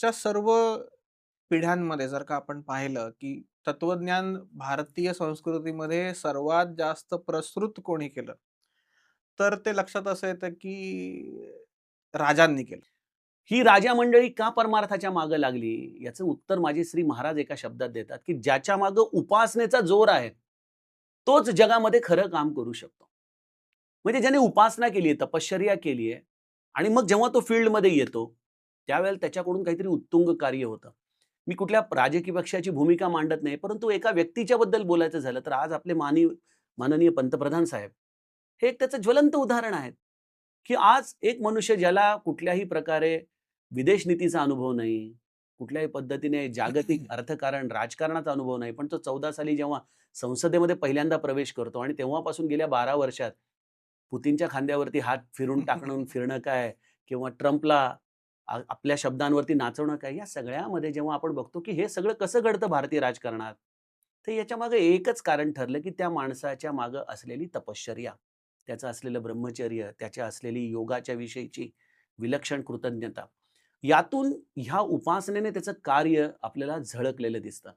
मागच्या सर्व पिढ्यांमध्ये जर का आपण पाहिलं, की तत्वज्ञान भारतीय संस्कृतीमध्ये सर्वात जास्त प्रसृत कोणी केलं, तर ते लक्षात असं येतं, की राजांनी केलं. ही राजा मंडळी का परमार्थाच्या मागे लागली? याचं उत्तर माझे श्री महाराज एका शब्दात देतात, की ज्याच्या मागे उपासनेचा जोर आहे, तोच जगामध्ये खरं काम करू शकतो. म्हणजे ज्याने उपासना केली आहे, तपश्चर्या केली आहे आणि मग जेव्हा तो फील्डमध्ये येतो, त्यावेळेला त्याच्याकडून काहीतरी उत्तुंग कार्य होतं. मी कुठल्या राजकीय पक्षाची भूमिका मांडत नाही, परंतु एका व्यक्तीच्या बद्दल बोलायचं झालं, तर आज आपले माननीय पंतप्रधान साहेब, हे एक त्याचं ज्वलंत उदाहरण आहे, की आज एक मनुष्य ज्याला कुठल्याही प्रकारे विदेश नीतीचा अनुभव नाही, कुठल्याही पद्धतीने जागतिक अर्थकारण, राजकारणाचा अनुभव नाही. पण तो 14 साली जेव्हा संसदेमध्ये पहिल्यांदा प्रवेश करतो आणि तेव्हापासून गेल्या 12 वर्षात पुतीनच्या खांद्यावरती हात फिरून टाकणं फिरणं काय किंवा ट्रम्पला आपल्या शब्दांवरती नाचवणं काय, या सगळ्यामध्ये जेव्हा आपण बघतो, की हे सगळं कसं घडतं भारतीय राजकारणात, तर याच्यामागे एकच कारण ठरलं, की त्या माणसाच्या मागे असलेली तपश्चर्या, त्याचं असलेलं ब्रह्मचर्य, त्याच्या असलेली योगाच्या विषयीची विलक्षण कृतज्ञता. यातून ह्या उपासनेने त्याचं कार्य आपल्याला झळकलेलं दिसतं.